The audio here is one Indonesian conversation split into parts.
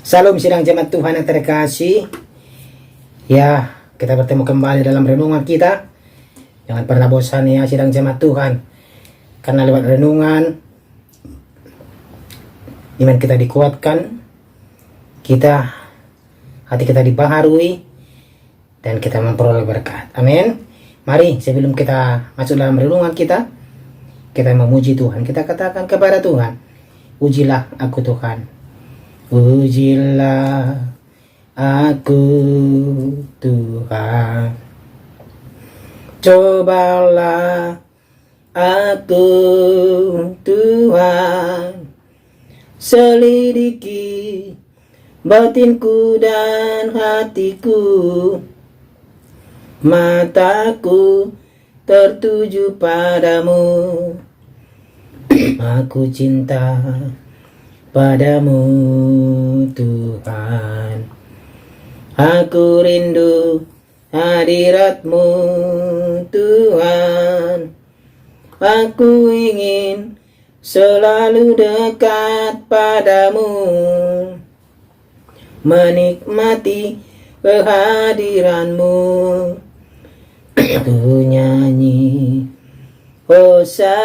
Salam sidang jemaat Tuhan yang terkasih. Ya, kita bertemu kembali dalam renungan kita. Jangan pernah bosan ya sidang jemaat Tuhan. Karena lewat renungan iman kita dikuatkan, hati kita dibaharui, dan kita memperoleh berkat. Amin. Mari sebelum kita masuk dalam renungan kita memuji Tuhan. Kita katakan kepada Tuhan, "Pujilah aku Tuhan. Pujilah aku Tuhan. Cobalah aku Tuhan. Selidiki batinku dan hatiku. Mataku tertuju padamu. Aku cinta padamu Tuhan. Aku rindu hadirat-Mu Tuhan. Aku ingin selalu dekat padamu, menikmati kehadiran-Mu. Aku nyanyi Hosana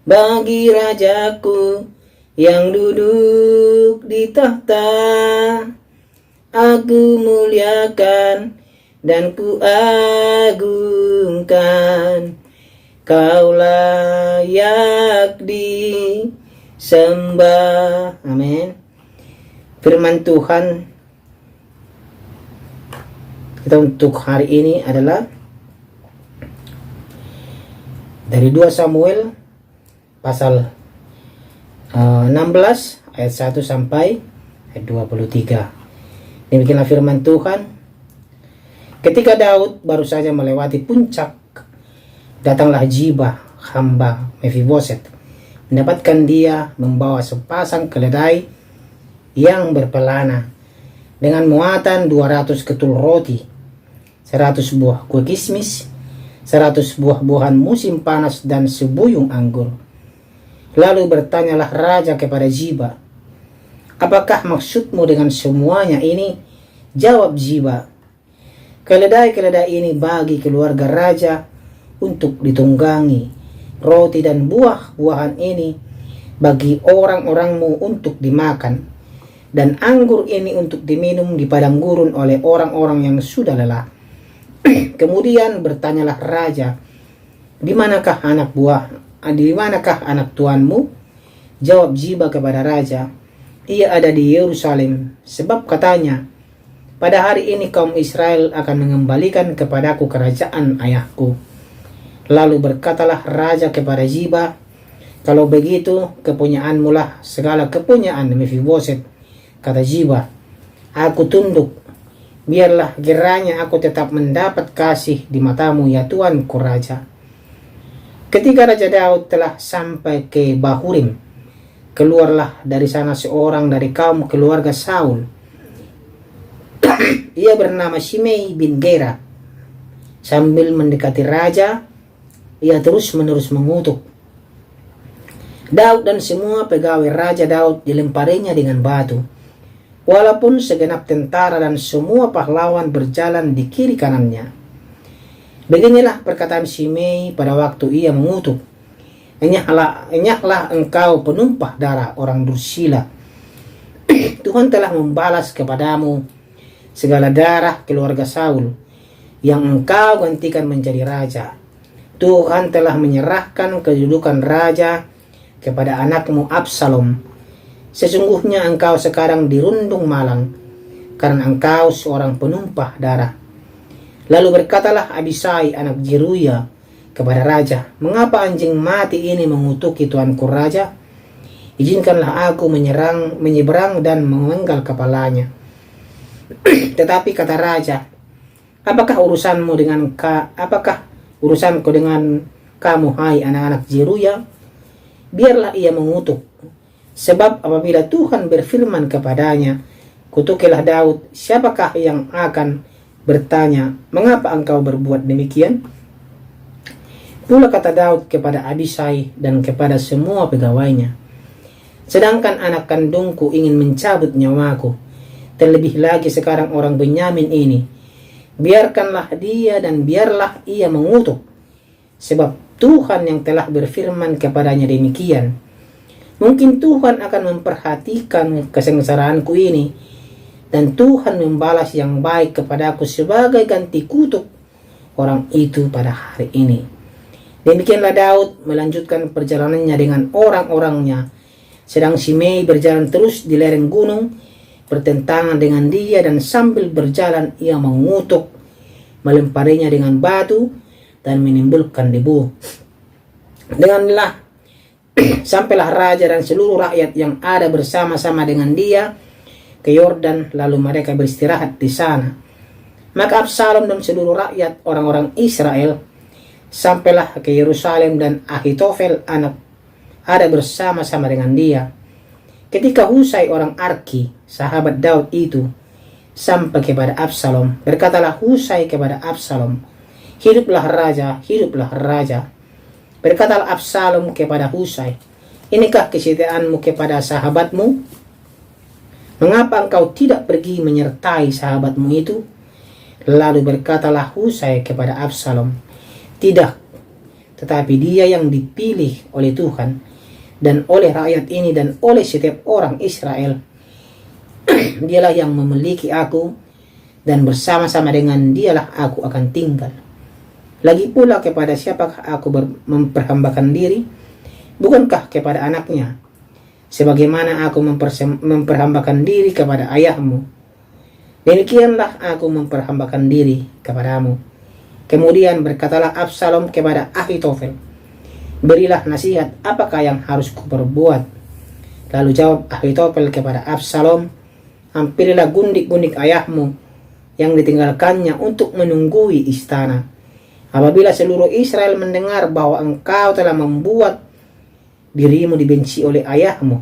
bagi Rajaku yang duduk di tahta. Aku muliakan dan kuagungkan. Kau layak disembah. Amin. Firman Tuhan kita untuk hari ini adalah dari 2 Samuel pasal 16 ayat 1 sampai ayat 23. Demikianlah firman Tuhan. Ketika Daud baru saja melewati puncak, datanglah Ziba, hamba Mephiboset, mendapatkan dia membawa sepasang keledai yang berpelana dengan muatan 200 ketul roti, 100 buah kue kismis, 100 buah-buahan musim panas, dan sebuyung anggur. Lalu bertanyalah raja kepada Ziba, "Apakah maksudmu dengan semuanya ini?" Jawab Ziba, "Keledai-keledai ini bagi keluarga raja untuk ditunggangi. Roti dan buah-buahan ini bagi orang-orangmu untuk dimakan. Dan anggur ini untuk diminum di padang gurun oleh orang-orang yang sudah lelah." Kemudian bertanyalah raja, Di manakah anak tuanmu?" Jawab Ziba kepada raja, "Ia ada di Yerusalem, sebab katanya, pada hari ini kaum Israel akan mengembalikan kepadaku kerajaan ayahku." Lalu berkatalah raja kepada Ziba, "Kalau begitu, kepunyaanmu lah segala kepunyaan Mephiboset." Kata Ziba, "Aku tunduk. Biarlah kiranya aku tetap mendapat kasih di matamu ya tuanku raja." Ketika Raja Daud telah sampai ke Bahurim, keluarlah dari sana seorang dari kaum keluarga Saul. Ia bernama Shimei bin Gera. Sambil mendekati raja, ia terus-menerus mengutuk Daud, dan semua pegawai Raja Daud dilemparinya dengan batu, walaupun segenap tentara dan semua pahlawan berjalan di kiri kanannya. Beginilah perkataan Shimei pada waktu ia mengutuk, Enyahlah engkau penumpah darah orang dursila. Tuhan telah membalas kepadamu segala darah keluarga Saul yang engkau gantikan menjadi raja. Tuhan telah menyerahkan kedudukan raja kepada anakmu Absalom. Sesungguhnya engkau sekarang dirundung malang karena engkau seorang penumpah darah." Lalu berkatalah Abisai anak Zeruya kepada raja, "Mengapa anjing mati ini mengutuki tuanku raja? Izinkanlah aku menyeberang dan memenggal kepalanya." Tetapi kata raja, apakah urusanku dengan kamu, hai anak-anak Zeruya? Biarlah ia mengutuk. Sebab apabila Tuhan berfirman kepadanya, "Kutukilah Daud," siapakah yang akan bertanya, "Mengapa engkau berbuat demikian?" Pula kata Daud kepada Abisai dan kepada semua pegawainya, Sedangkan anak kandungku ingin mencabut nyawaku. Terlebih lagi sekarang orang Benyamin ini. Biarkanlah dia dan biarlah ia mengutuk. Sebab Tuhan yang telah berfirman kepadanya demikian. Mungkin Tuhan akan memperhatikan kesengsaraanku ini. Dan Tuhan membalas yang baik kepadaku sebagai ganti kutuk orang itu pada hari ini. Demikianlah Daud melanjutkan perjalanannya dengan orang-orangnya. Sedang Shimei berjalan terus di lereng gunung, bertentangan dengan dia, dan sambil berjalan ia mengutuk, melemparinya dengan batu, dan menimbulkan debu. Denganlah sampailah raja dan seluruh rakyat yang ada bersama-sama dengan dia ke Yordan, lalu mereka beristirahat di sana. Maka Absalom dan seluruh rakyat orang-orang Israel sampailah ke Yerusalem, dan Ahitofel anak ada bersama-sama dengan dia. Ketika Husai orang Arki, sahabat Daud itu, sampai kepada Absalom, berkatalah Husai kepada Absalom, "Hiduplah raja, hiduplah raja." Berkatalah Absalom kepada Husai, "Inikah kesetiaanmu kepada sahabatmu? Mengapa engkau tidak pergi menyertai sahabatmu itu?" Lalu berkatalah Husai kepada Absalom, "Tidak, tetapi dia yang dipilih oleh Tuhan dan oleh rakyat ini dan oleh setiap orang Israel. Dialah yang memiliki aku, dan bersama-sama dengan dialah aku akan tinggal. Lagi pula kepada siapakah aku memperhambakan diri? Bukankah kepada anaknya, sebagaimana aku memperhambakan diri kepada ayahmu? Demikianlah aku memperhambakan diri kepadamu." Kemudian berkatalah Absalom kepada Ahitofel, "Berilah nasihat, apakah yang harus kuperbuat?" Lalu jawab Ahitofel kepada Absalom, "Hampirilah gundik-gundik ayahmu yang ditinggalkannya untuk menunggui istana. Apabila seluruh Israel mendengar bahwa engkau telah membuat dirimu dibenci oleh ayahmu,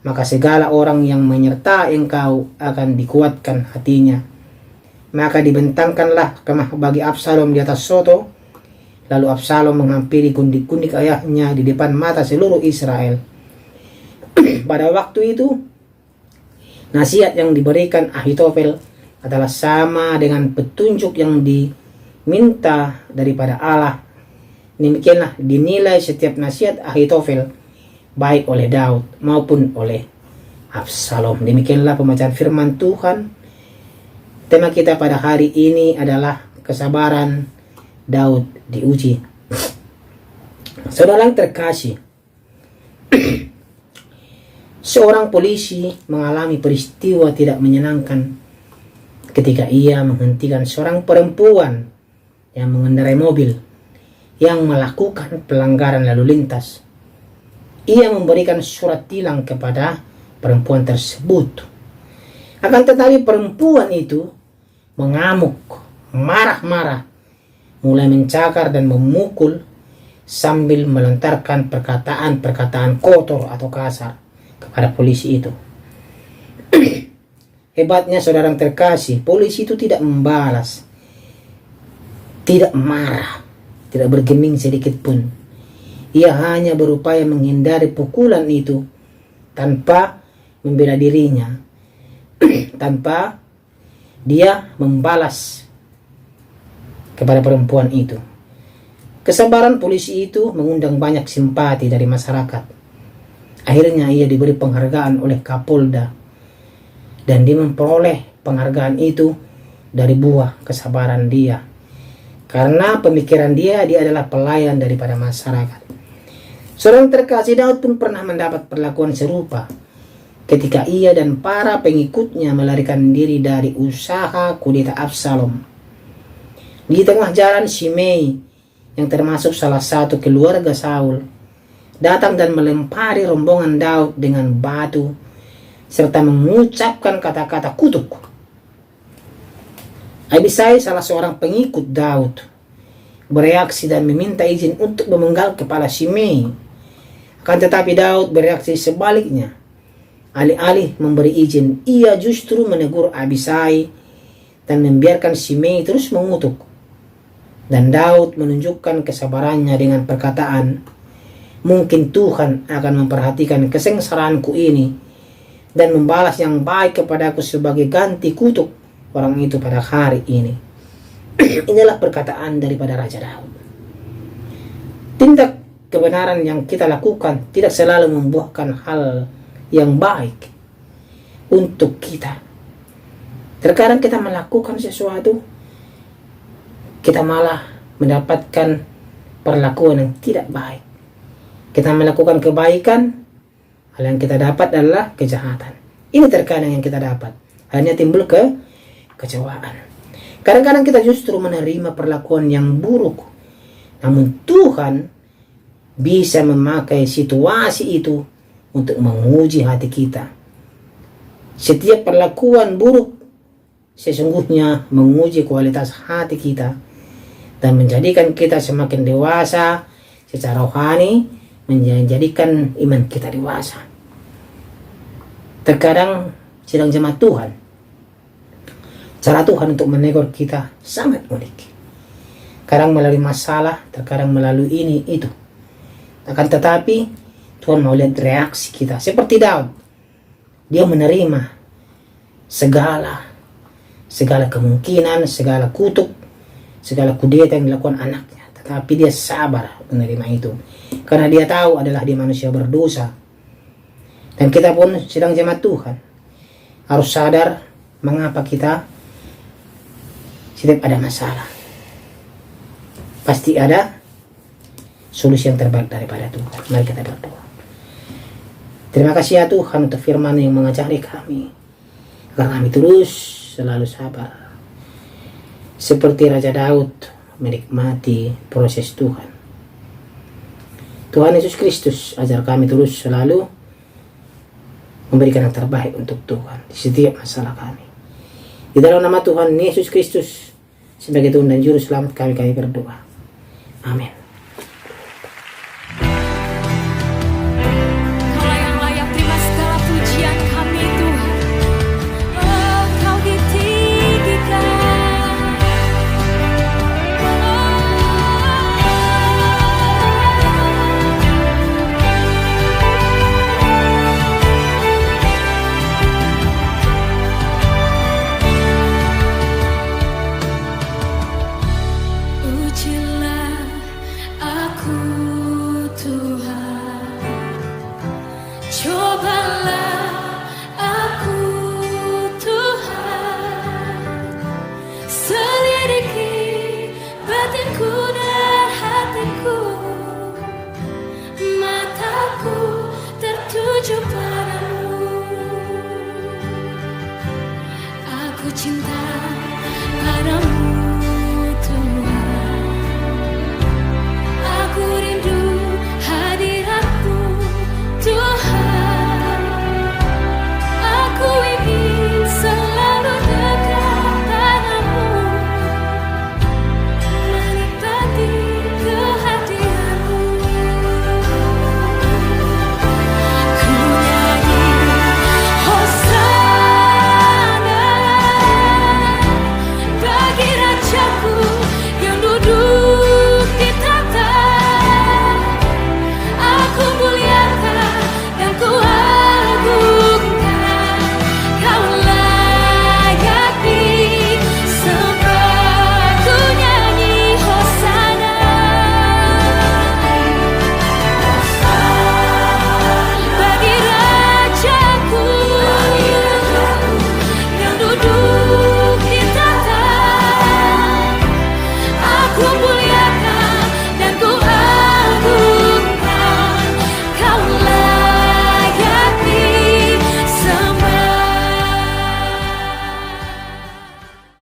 maka segala orang yang menyertai engkau akan dikuatkan hatinya." Maka dibentangkanlah kemah bagi Absalom di atas soto. Lalu Absalom menghampiri gundik-gundik ayahnya di depan mata seluruh Israel. Pada waktu itu, nasihat yang diberikan Ahitofel adalah sama dengan petunjuk yang diminta daripada Allah. Demikianlah dinilai setiap nasihat Ahitofel, baik oleh Daud maupun oleh Absalom. Demikianlah pembacaan firman Tuhan. Tema kita pada hari ini adalah kesabaran Daud diuji. Saudara yang terkasih, seorang polisi mengalami peristiwa tidak menyenangkan ketika ia menghentikan seorang perempuan yang mengendarai mobil yang melakukan pelanggaran lalu lintas. Ia memberikan surat tilang kepada perempuan tersebut. Akan tetapi perempuan itu mengamuk, marah-marah, mulai mencakar dan memukul sambil melontarkan perkataan-perkataan kotor atau kasar kepada polisi itu. Hebatnya saudara yang terkasih, polisi itu tidak membalas, tidak marah, tidak bergeming sedikit pun. Ia hanya berupaya menghindari pukulan itu tanpa membela dirinya, tanpa dia membalas kepada perempuan itu. Kesabaran polisi itu mengundang banyak simpati dari masyarakat. Akhirnya ia diberi penghargaan oleh Kapolda, dan dia memperoleh penghargaan itu dari buah kesabaran dia. Karena pemikiran dia adalah pelayan daripada masyarakat. Seorang terkasih, Daud pun pernah mendapat perlakuan serupa ketika ia dan para pengikutnya melarikan diri dari usaha kudeta Absalom. Di tengah jalan, Shimei yang termasuk salah satu keluarga Saul datang dan melempari rombongan Daud dengan batu serta mengucapkan kata-kata kutuk. Abisai, salah seorang pengikut Daud, bereaksi dan meminta izin untuk memenggal kepala Shimei. Akan tetapi Daud bereaksi sebaliknya. Alih-alih memberi izin, ia justru menegur Abisai dan membiarkan Shimei terus mengutuk. Dan Daud menunjukkan kesabarannya dengan perkataan, mungkin Tuhan akan memperhatikan kesengsaraanku ini dan membalas yang baik kepadaku sebagai ganti kutuk orang itu pada hari ini. Inilah perkataan daripada Raja Daud. Tindak kebenaran yang kita lakukan tidak selalu membuahkan hal yang baik untuk kita. Terkadang kita melakukan sesuatu, kita malah mendapatkan perlakuan yang tidak baik. Kita melakukan kebaikan, hal yang kita dapat adalah kejahatan. Ini terkadang yang kita dapat, hanya timbul kecewaan. Kadang-kadang kita justru menerima perlakuan yang buruk, namun Tuhan bisa memakai situasi itu untuk menguji hati kita. Setiap perlakuan buruk sesungguhnya menguji kualitas hati kita dan menjadikan kita semakin dewasa secara rohani, menjadikan iman kita dewasa. Terkadang sidang jemaat Tuhan, cara Tuhan untuk menegur kita sangat unik. Kadang melalui masalah, terkadang melalui ini itu. Akan tetapi Tuhan mau lihat reaksi kita. Seperti Daud, dia menerima segala kemungkinan, segala kutuk, segala kudeta yang dilakukan anaknya. Tetapi dia sabar menerima itu, karena dia tahu adalah dia manusia berdosa. Dan kita pun sedang jemaat Tuhan harus sadar mengapa kita setiap ada masalah pasti ada solusi yang terbaik daripada Tuhan. Mari kita berdoa. Terima kasih ya Tuhan untuk firman yang mengajari kami agar kami terus selalu sabar seperti Raja Daud menikmati proses Tuhan. Tuhan Yesus Kristus, ajar kami terus selalu memberikan yang terbaik untuk Tuhan di setiap masalah kami. Di dalam nama Tuhan Yesus Kristus sebagai Tuhan dan Juru Selamat kami berdoa. Amin. Cobalah aku Tuhan, selidiki batinku dan hatiku.